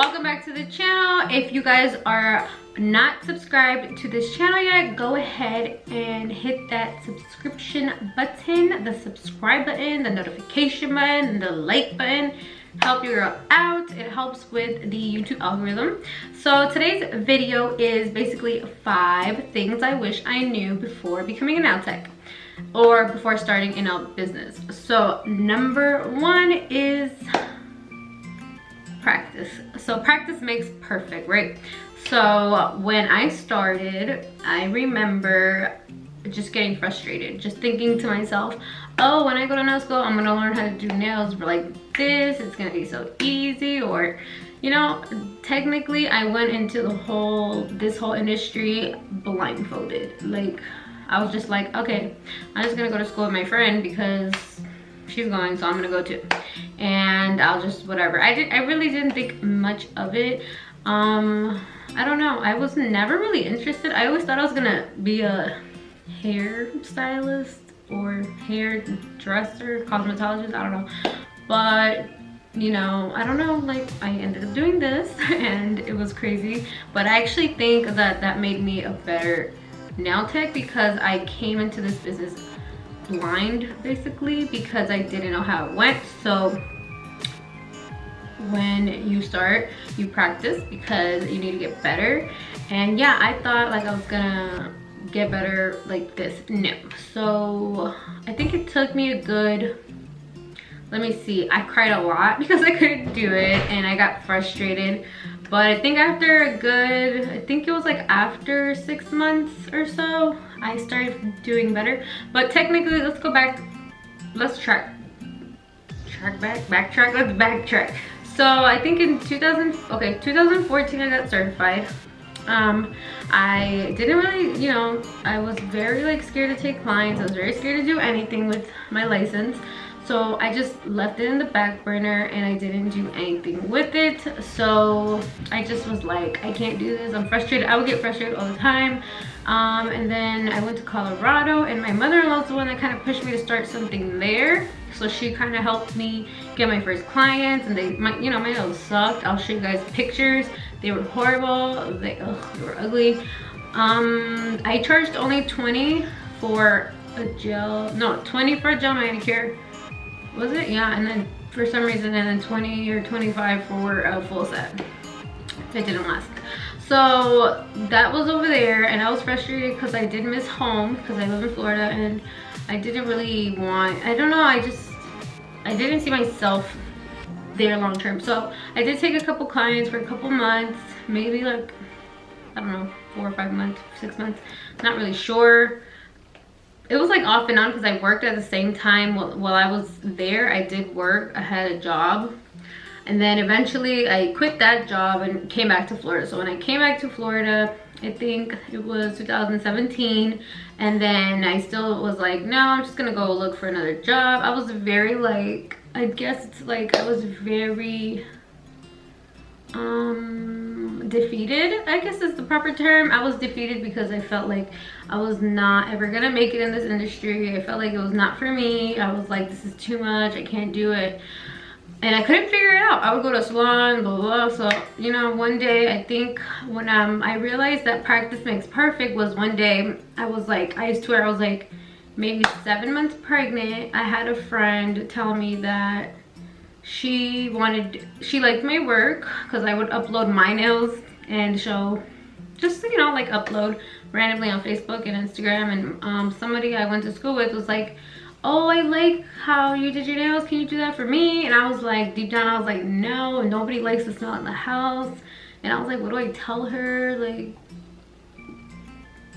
welcome back to the channel. If you guys are not subscribed to this channel yet, go ahead and hit that subscription button, the subscribe button, the notification button, the like button. Help your girl out. It helps with the YouTube algorithm. So today's video is basically 5 things I wish I knew before becoming a nail tech or before starting a nail business. So number 1 is practice. So practice makes perfect, right? So when I started, I remember just getting frustrated, just thinking to myself, oh, when I go to nail school, I'm gonna learn how to do nails like this, it's gonna be so easy. Or, you know, technically I went into this whole industry blindfolded. Like, I was just like, okay, I'm just gonna go to school with my friend because she's going, so I'm gonna go too, and I'll just whatever. I really didn't think much of it. I don't know, I was never really interested. I always thought I was gonna be a hair stylist or hairdresser, cosmetologist, I don't know. But you know, I don't know, like I ended up doing this and it was crazy. But I actually think that that made me a better nail tech because I came into this business blind, basically, because I didn't know how it went. So when you start, you practice because you need to get better. And yeah, I thought like I was gonna get better like this. No. So I think it took me a good, let me see, I cried a lot because I couldn't do it and I got frustrated. But I think after a good, I think it was like after 6 months or so, I started doing better. But technically, let's go back, let's backtrack. So I think in 2014 I got certified. I didn't really, you know, I was very like scared to take clients. I was very scared to do anything with my license. So I just left it in the back burner and I didn't do anything with it. So I just was like, I can't do this, I'm frustrated. I would get frustrated all the time. And then I went to Colorado and my mother-in-law is the one that kind of pushed me to start something there. So she kind of helped me get my first clients, and my nails sucked. I'll show you guys pictures. They were horrible, they were ugly. I charged only $20 for a gel, no, $20 for a gel manicure. Was it? Yeah, and then for some reason, and then 20 or 25 for a full set. It didn't last. So that was over there, and I was frustrated because I did miss home because I live in Florida, and I didn't really want, I don't know, I didn't see myself there long term. So I did take a couple clients for a couple months, maybe like, I don't know, 4 or 5 months, 6 months, not really sure. It was like off and on because I worked at the same time. While I was there, I did work. I had a job. And then eventually I quit that job and came back to Florida. So when I came back to Florida, I think it was 2017. And then I still was like, no, I'm just gonna go look for another job. I was very like, I guess it's like I was very defeated, I guess is the proper term. I was defeated because I felt like I was not ever gonna make it in this industry. I felt like it was not for me. I was like, this is too much, I can't do it. And I couldn't figure it out. I would go to a salon, blah, blah, blah. So, you know, one day, I think when I realized that practice makes perfect was one day, I was like, I was like maybe 7 months pregnant. I had a friend tell me that she liked my work because I would upload my nails and show, just, you know, like upload randomly on Facebook and Instagram. And somebody I went to school with was like, oh, I like how you did your nails, can you do that for me? And I was like, deep down I was like, no, nobody likes the smell in the house. And I was like, what do I tell her? Like,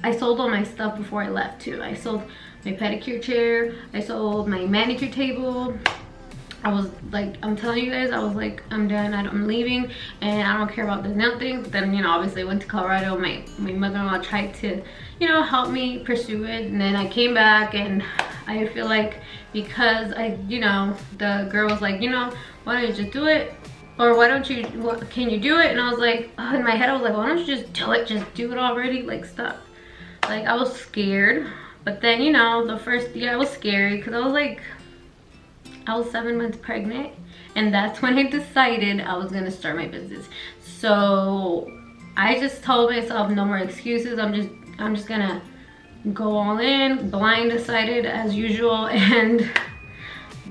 I sold all my stuff before I left too. I sold my pedicure chair, I sold my manicure table. I was like, I'm telling you guys, I was like, I'm done, I'm leaving, and I don't care about the nail things. But then, you know, obviously I went to Colorado. My mother-in-law tried to, you know, help me pursue it. And then I came back, and I feel like because you know, the girl was like, you know, why don't you just do it? Or why don't you, can you do it? And I was like, oh, in my head I was like, why don't you just do it already, like stop. Like, I was scared. But then, you know, the first year I was scary because I was like, I was 7 months pregnant, and that's when I decided I was gonna start my business. So I just told myself no more excuses. I'm just gonna go all in, blindsided as usual. And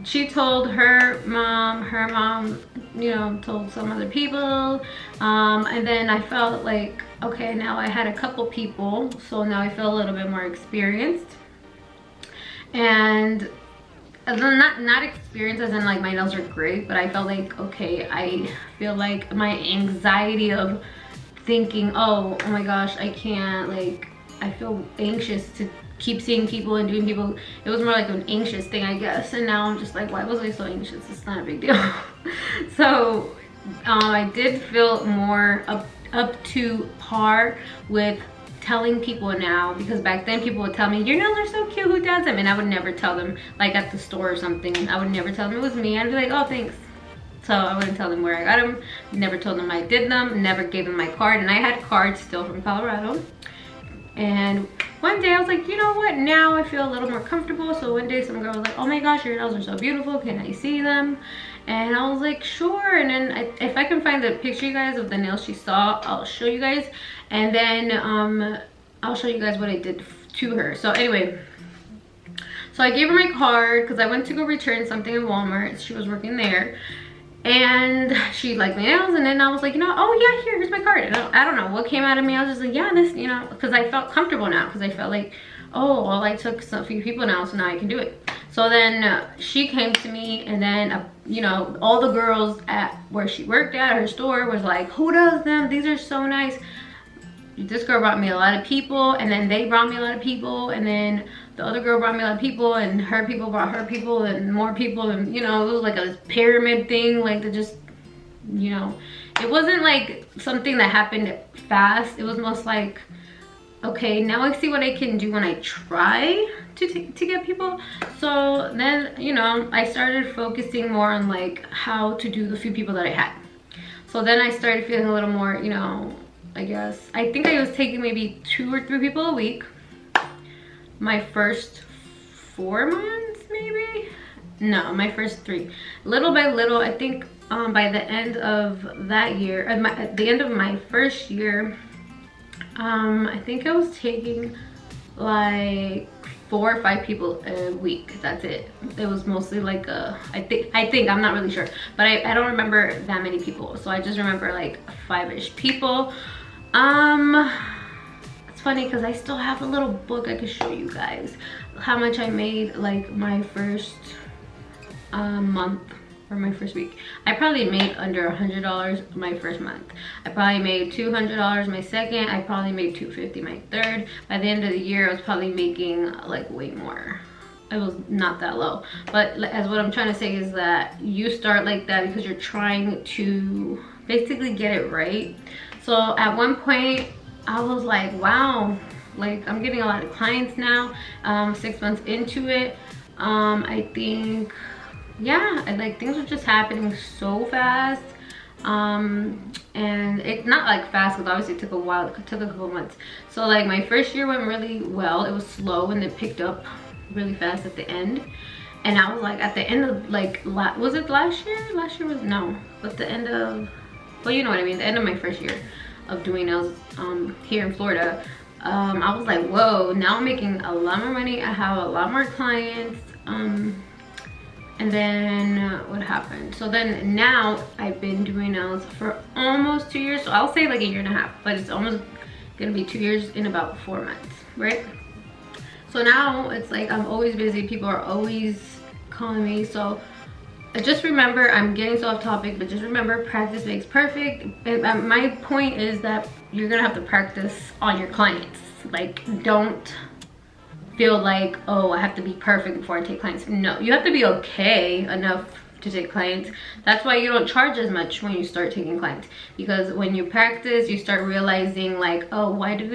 she told her mom, you know, told some other people, and then I felt like, okay, now I had a couple people, so now I feel a little bit more experienced. And not experienced as in like my nails are great, but I felt like, okay, I feel like my anxiety of thinking, oh my gosh, I can't, like, I feel anxious to keep seeing people and doing people. It was more like an anxious thing, I guess. And now I'm just like, why was I so anxious? It's not a big deal. So I did feel more up to par with telling people now, because back then people would tell me, your nails are so cute, who does them? And I would never tell them, like at the store or something, I would never tell them it was me. I'd be like, oh, thanks. So I wouldn't tell them where I got them, never told them I did them, never gave them my card. And I had cards still from Colorado. And one day I was like, you know what, now I feel a little more comfortable. So one day some girl was like, oh my gosh, your nails are so beautiful, can I see them? And I was like, sure. And then if I can find the picture, you guys, of the nails she saw, I'll show you guys. And then I'll show you guys what I did to her. So anyway, so I gave her my card because I went to go return something in Walmart. She was working there. And she liked my nails, and then I was like, you know, oh yeah, here's my card. And I don't know what came out of me. I was just like, yeah, this, you know, because I felt comfortable now, because I felt like, oh, well, I took a few people now, so now I can do it. So then she came to me, and then you know, all the girls at where she worked at, her store, was like, who does them? These are so nice. This girl brought me a lot of people, and then they brought me a lot of people, and then the other girl brought me a lot of people, and her people brought her people, and more people. And you know, it was like a pyramid thing, like they just, you know, it wasn't like something that happened fast. It was most like, okay, now I see what I can do when I try to get people. So then, you know, I started focusing more on like how to do the few people that I had. So then I started feeling a little more, you know, I guess, I think I was taking maybe 2 or 3 people a week my first 4 months, maybe. No, my first 3. Little by little, I think by the end of that year, at the end of my first year, I think I was taking like 4 or 5 people a week. That's it. It was mostly like I think I'm not really sure, but I don't remember that many people. So I just remember like 5-ish people. It's funny because I still have a little book I could show you guys how much I made like my first month or my first week. I probably made under $100 my first month. I probably made $200 my second. I probably made $250 my third. By the end of the year, I was probably making like way more. It was not that low. But as what I'm trying to say is that you start like that because you're trying to basically get it right. So at one point I was like, wow, like I'm getting a lot of clients now. 6 months into it, I think, yeah, like things were just happening so fast. And it's not like fast because obviously it took a while, it took a couple months. So like my first year went really well. It was slow and it picked up really fast at the end. And I was like at the end of like, was it last year? Last year was, no, but the end of, well, you know what I mean, the end of my first year of doing nails here in Florida, I was like, whoa, now I'm making a lot more money. I have a lot more clients. And then what happened? So then now I've been doing nails for almost 2 years. So I'll say like 1.5 years, but it's almost gonna be 2 years in about 4 months, right? So now it's like I'm always busy. People are always calling me. So just remember, I'm getting so off topic, but just remember, practice makes perfect. And my point is that you're gonna have to practice on your clients. Like, don't feel like, oh, I have to be perfect before I take clients. No, you have to be okay enough to take clients. That's why you don't charge as much when you start taking clients, because when you practice, you start realizing like, oh, why did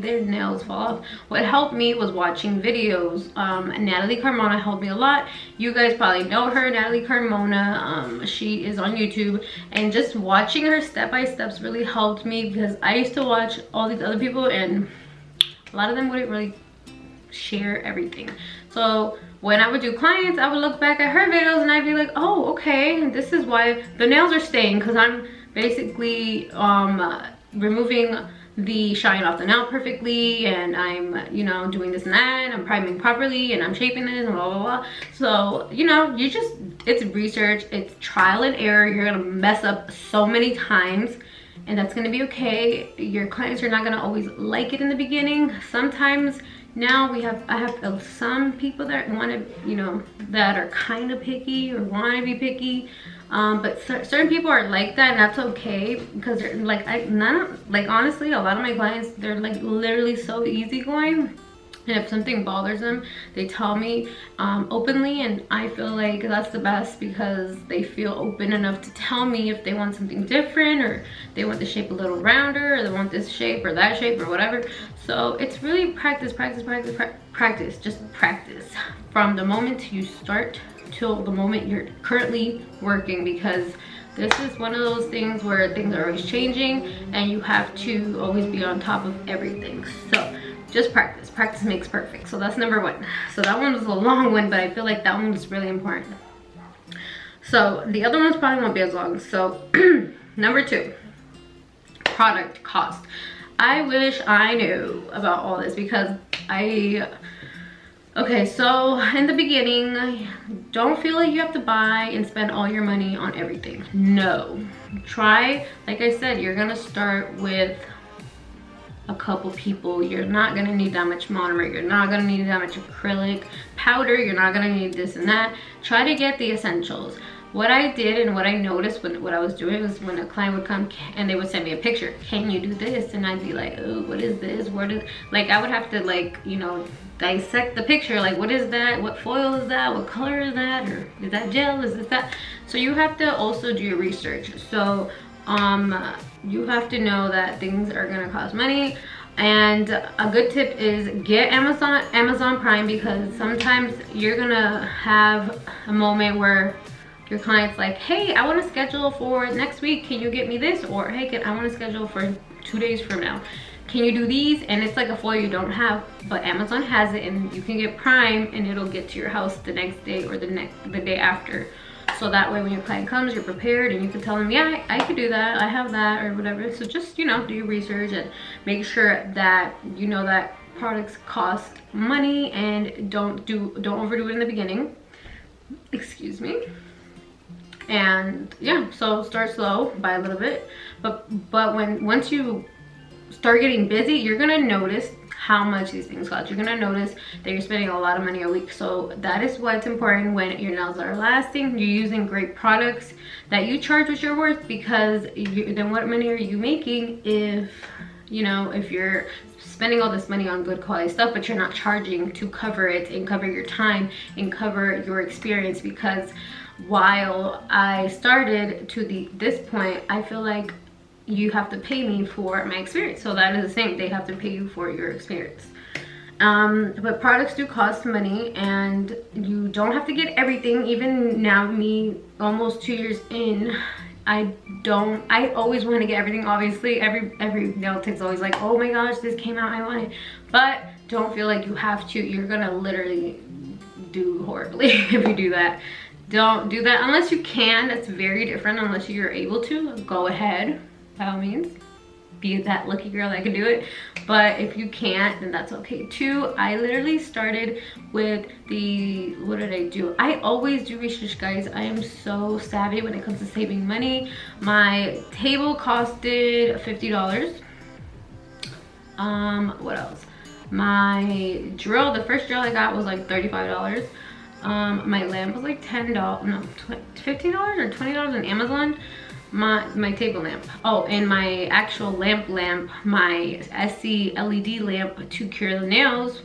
their nails fall off? What helped me was watching videos. Natalie Carmona helped me a lot. You guys probably know her, Natalie Carmona. She is on YouTube, and just watching her step-by-steps really helped me, because I used to watch all these other people and a lot of them wouldn't really share everything. So when I would do clients, I would look back at her videos and I'd be like, oh, okay, this is why the nails are staying, because I'm basically removing the shine off the nail perfectly, and I'm, you know, doing this and that, and I'm priming properly, and I'm shaping this and blah blah blah. So, you know, you just, it's research, it's trial and error. You're gonna mess up so many times, and that's gonna be okay. Your clients are not gonna always like it in the beginning. Sometimes now I have some people that want to, you know, that are kind of picky or want to be picky, but certain people are like that, and that's okay, because they're like, honestly, a lot of my clients, they're like literally so easygoing. And if something bothers them, they tell me openly, and I feel like that's the best, because they feel open enough to tell me if they want something different, or they want the shape a little rounder, or they want this shape or that shape or whatever. So it's really practice, just practice from the moment you start till the moment you're currently working, because this is one of those things where things are always changing and you have to always be on top of everything. So just practice makes perfect. So that's number one. So that one was a long one, but I feel like that one was really important. So the other ones probably won't be as long. So number two, product cost. I wish I knew about all this, because okay, so in the beginning, don't feel like you have to buy and spend all your money on everything. No, try, like I said, you're gonna start with a couple people. You're not gonna need that much monomer, you're not gonna need that much acrylic powder, you're not gonna need this and that. Try to get the essentials. What I did and what I noticed when what I was doing was, when a client would come and they would send me a picture, can you do this? And I'd be like, oh, what is this? What is, like, I would have to, like, you know, dissect the picture, like, what is that, what foil is that, what color is that, or is that gel, is this that? So you have to also do your research. So you have to know that things are gonna cost money. And a good tip is get Amazon Prime, because sometimes you're gonna have a moment where your client's like, hey, I want to schedule for next week, can you get me this? Or hey, I want to schedule for 2 days from now, can you do these? And it's like a foil you don't have, but Amazon has it, and you can get Prime and it'll get to your house the next day or the day after. So that way when your client comes, you're prepared, and you can tell them, yeah, I could do that, I have that, or whatever. So just, you know, do your research and make sure that you know that products cost money, and don't overdo it in the beginning. Excuse me. And yeah, so start slow, buy a little bit, but once you start getting busy, you're gonna notice how much these things cost. You're gonna notice that you're spending a lot of money a week. So that is what's important when your nails are lasting. You're using great products that you charge what you're worth, because then what money are you making if, you know, if you're spending all this money on good quality stuff, but you're not charging to cover it and cover your time and cover your experience? Because while I started to this point, I feel like you have to pay me for my experience. So that is the same, they have to pay you for your experience. But products do cost money, and you don't have to get everything. Even now, me almost 2 years in, I always want to get everything. Obviously every nail tech's always like, oh my gosh, this came out, I want it. But don't feel like you have to. You're gonna literally do horribly if you do that. Don't do that unless you can. That's very different. Unless you're able to, go ahead, by all means, be that lucky girl that can do it. But if you can't, then that's okay too. I literally started with what did I do? I always do research, guys. I am so savvy when it comes to saving money. My table costed $50. What else? My drill, the first drill I got was like $35. My lamp was like $10, no, $15 or $20 on Amazon. My table lamp, oh, and my actual lamp, my SC LED lamp to cure the nails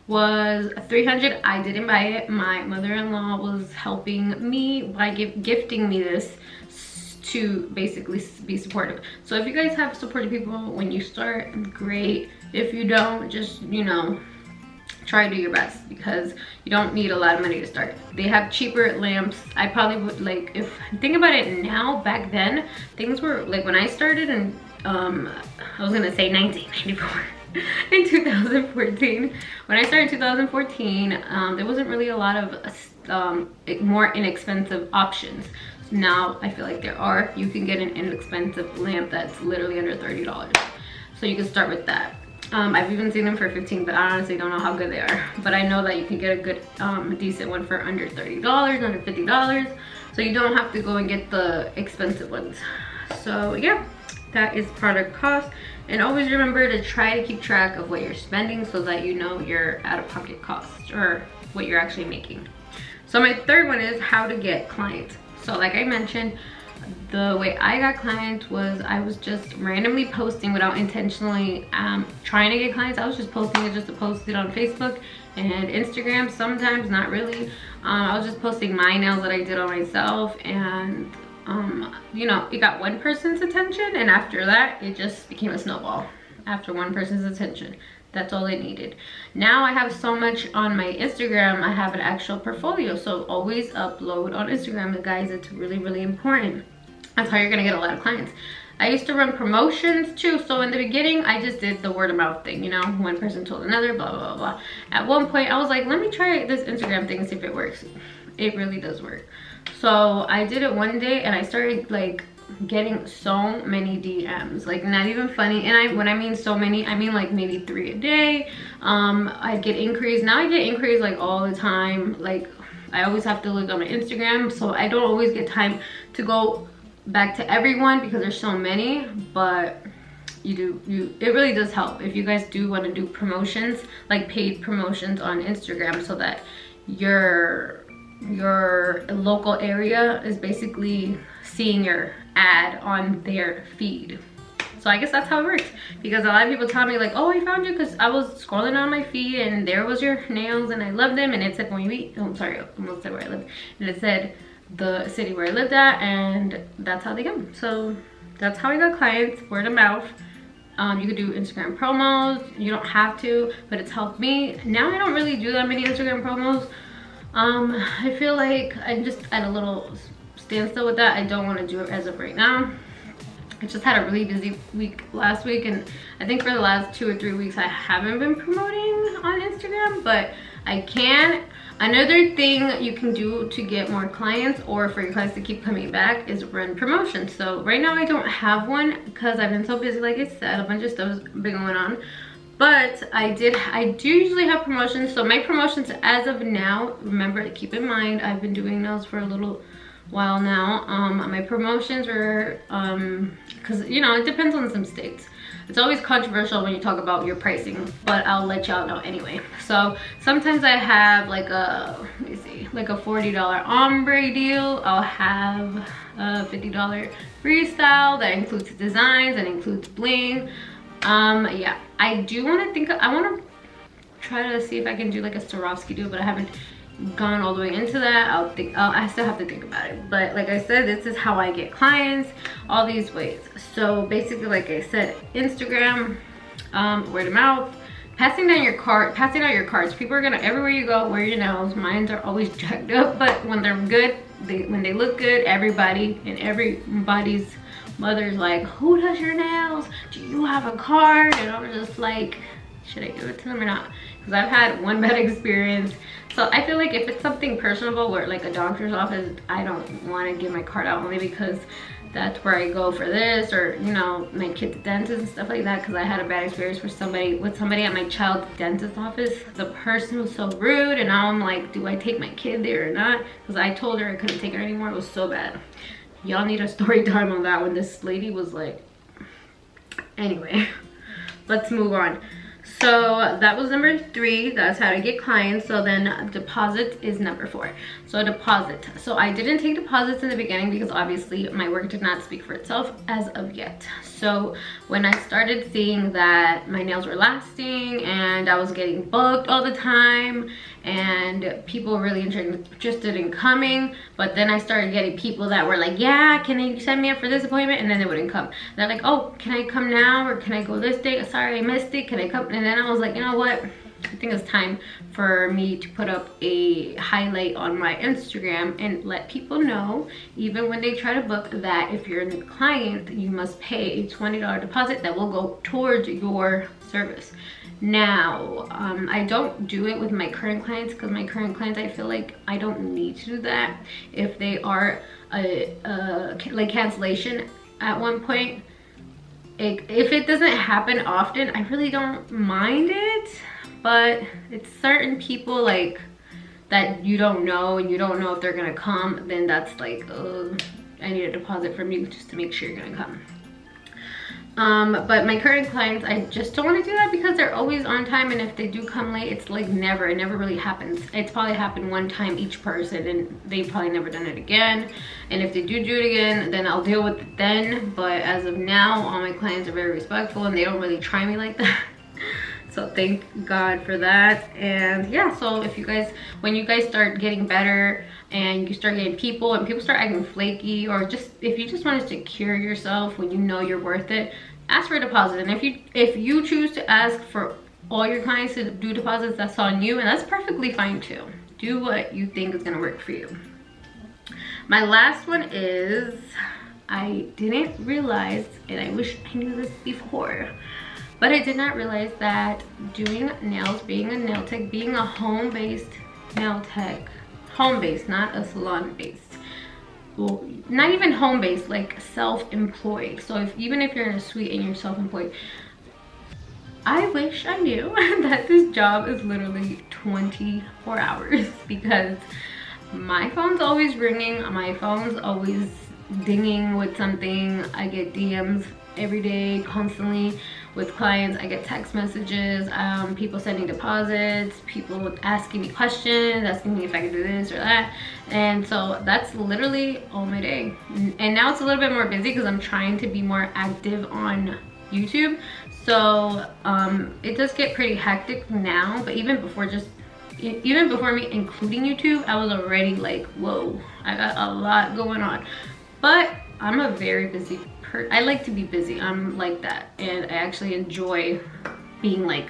was $300. I didn't buy it. My mother-in-law was helping me by gifting me this to basically be supportive. So if you guys have supportive people when you start, great. If you don't, just, you know, try to do your best, because you don't need a lot of money to start. They have cheaper lamps. I probably would, like, if think about it now, back then things were like, when I started, and I was gonna say 1994, in 2014. When I started in 2014, there wasn't really a lot of more inexpensive options. Now I feel like there are. You can get an inexpensive lamp that's literally under $30. So you can start with that. I've even seen them for 15, but I honestly don't know how good they are. But I know that you can get a good, decent one for under $30, under $50. So you don't have to go and get the expensive ones. So yeah, that is product cost. And always remember to try to keep track of what you're spending so that you know your out-of-pocket costs or what you're actually making. So my third one is how to get clients. So like I mentioned, the way I got clients was I was just randomly posting without intentionally trying to get clients. I was just posting it just to post it on Facebook and Instagram, sometimes not really. I was just posting my nails that I did on myself, and you know, it got one person's attention, and after that it just became a snowball. After one person's attention, that's all it needed. Now I have so much on my Instagram. I have an actual portfolio, so always upload on Instagram, guys. It's really, really important. That's how you're gonna get a lot of clients. I used to run promotions too, so in the beginning I just did the word of mouth thing, you know, one person told another, blah blah blah. At one point I was like, let me try this Instagram thing and see if it works. It really does work. So I did it one day and I started like getting so many DMs, like not even funny. And when I mean so many, I mean like maybe 3 a day. I'd get inquiries. Now I get inquiries like all the time. Like I always have to look on my Instagram, so I don't always get time to go back to everyone because there's so many. But it really does help if you guys do want to do promotions, like paid promotions on Instagram, so that your local area is basically seeing your ad on their feed. So I guess that's how it works, because a lot of people tell me like, oh, I found you because I was scrolling on my feed and there was your nails and I loved them, and it said oh sorry, I almost said where I lived, and it said the city where I lived at, and that's how they come. So that's how I got clients, word of mouth. You could do Instagram promos. You don't have to, but it's helped me. Now I don't really do that many Instagram promos. I feel like I'm just at a little standstill with that. I don't want to do it as of right now. I just had a really busy week last week, and I think for the last 2 or 3 weeks I haven't been promoting on Instagram, but I can. Another thing you can do to get more clients, or for your clients to keep coming back, is run promotions. So right now I don't have one because I've been so busy. Like I said, a bunch of stuff's been going on. But I do usually have promotions. So my promotions as of now, remember to keep in mind, I've been doing those for a little while now. My promotions are, because you know, it depends on some states. It's always controversial when you talk about your pricing, but I'll let y'all know anyway. So sometimes I have like a, let me see, like a $40 ombre deal. I'll have a $50 freestyle that includes designs and includes bling. Yeah, I do want to I want to try to see if I can do like a Swarovski deal, but I haven't gone all the way into that. I still have to think about it. But like I said, this is how I get clients, all these ways. So basically, like I said, Instagram, word of mouth, passing out your cards. People are gonna, everywhere you go, wear your nails. Mine are always jacked up, but when they're good, when they look good, everybody's mother's like, who does your nails? Do you have a card? And I'm just like, should I give it to them or not? Because I've had one bad experience. So I feel like if it's something personable, where like a doctor's office, I don't want to give my card out, only because that's where I go for this, or you know, my kid's dentist and stuff like that. Because I had a bad experience with somebody at my child's dentist office. The person was so rude, and now I'm like, do I take my kid there or not? Because I told her I couldn't take her anymore. It was so bad. Y'all need a story time on that one. This lady was like, anyway, let's move on. So that was number 3. That's how to get clients. So then deposit is number 4. So deposit. So I didn't take deposits in the beginning because obviously my work did not speak for itself as of yet. So when I started seeing that my nails were lasting and I was getting booked all the time and people were really interested in coming, but then I started getting people that were like, yeah, can you send me up for this appointment? And then they wouldn't come. They're like, oh, can I come now, or can I go this day? Sorry, I missed it, can I come? And then I was like, you know what, I think it's time for me to put up a highlight on my Instagram and let people know, even when they try to book, that if you're a new client, you must pay a $20 deposit that will go towards your service. Now, I don't do it with my current clients because my current clients, I feel like I don't need to do that. If they are like cancellation at one point, if it doesn't happen often, I really don't mind it. But it's certain people like that you don't know and you don't know if they're gonna come, then that's like, I need a deposit from you just to make sure you're gonna come. But my current clients, I just don't want to do that because they're always on time, and if they do come late, it's like it never really happens. It's probably happened one time each person, and they've probably never done it again. And if they do it again, then I'll deal with it then. But as of now, all my clients are very respectful and they don't really try me like that. So thank God for that. And yeah, so if you guys, when you guys start getting better and you start getting people and people start acting flaky, or just if you just want to secure yourself when you know you're worth it, ask for a deposit. And if you choose to ask for all your clients to do deposits, that's on you, and that's perfectly fine too. Do what you think is going to work for you. My last one is, I didn't realize, and I wish I knew this before, but I did not realize that doing nails, being a nail tech, being a home-based nail tech, home-based, not a salon-based, well, not even home-based, like self-employed. So even if you're in a suite and you're self-employed, I wish I knew that this job is literally 24 hours because my phone's always ringing, my phone's always dinging with something. I get DMs every day, constantly with clients. I get text messages, people sending deposits, people asking me questions, asking me if I can do this or that. And so that's literally all my day. And now it's a little bit more busy because I'm trying to be more active on YouTube. So it does get pretty hectic now, but even before me including YouTube, I was already like, whoa, I got a lot going on. But I'm a very busy person. I like to be busy. I'm like that, and I actually enjoy being like,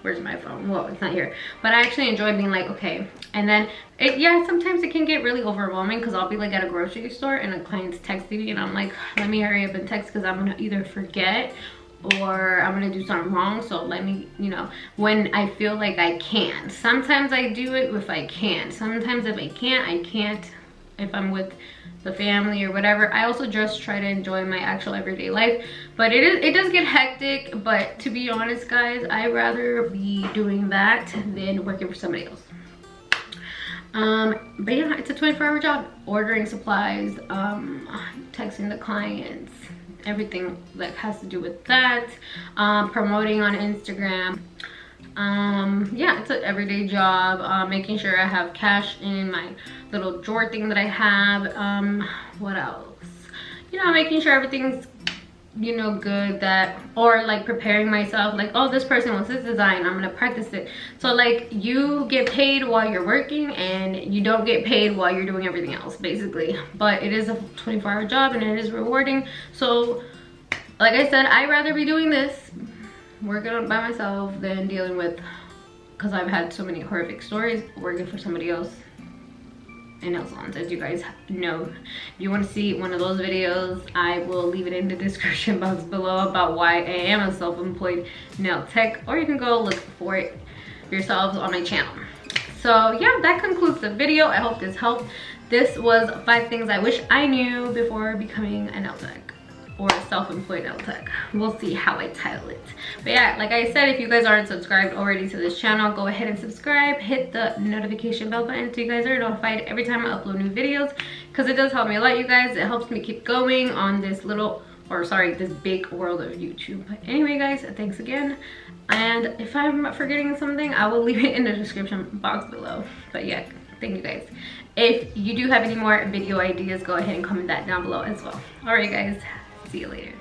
where's my phone? Well, it's not here, but I actually enjoy being like, okay. And then yeah, sometimes it can get really overwhelming because I'll be like at a grocery store and a client's texting me and I'm like, let me hurry up and text because I'm gonna either forget or I'm gonna do something wrong. So let me, you know, when I feel like I can. Sometimes I do it if I can. Sometimes if I can't, I can't. If I'm with the family or whatever, I also just try to enjoy my actual everyday life. But it does get hectic. But to be honest, guys, I'd rather be doing that than working for somebody else. But yeah, it's a 24-hour job. Ordering supplies, texting the clients, everything that has to do with that, promoting on Instagram. Yeah, it's an everyday job. Making sure I have cash in my little drawer thing that I have. What else? You know, making sure everything's, you know, good, that, or like preparing myself, like, oh, this person wants this design, I'm gonna practice it. So like, you get paid while you're working and you don't get paid while you're doing everything else, basically. But it is a 24-hour job and it is rewarding. So like I said, I'd rather be doing this, working by myself, than dealing with, because I've had so many horrific stories working for somebody else in nail salons. As you guys know, if you want to see one of those videos, I will leave it in the description box below about why I am a self-employed nail tech, or you can go look for it yourselves on my channel. So yeah, that concludes the video. I hope this helped. This was 5 things I wish I knew before becoming a nail tech, or self-employed nail tech. We'll see how I title it. But yeah, like I said, if you guys aren't subscribed already to this channel, go ahead and subscribe. Hit the notification bell button so you guys are notified every time I upload new videos, because it does help me a lot, you guys. It helps me keep going on this little, or sorry, this big world of YouTube. But anyway, guys, thanks again. And if I'm forgetting something, I will leave it in the description box below. But yeah, thank you guys. If you do have any more video ideas, go ahead and comment that down below as well. All right, guys. See you later.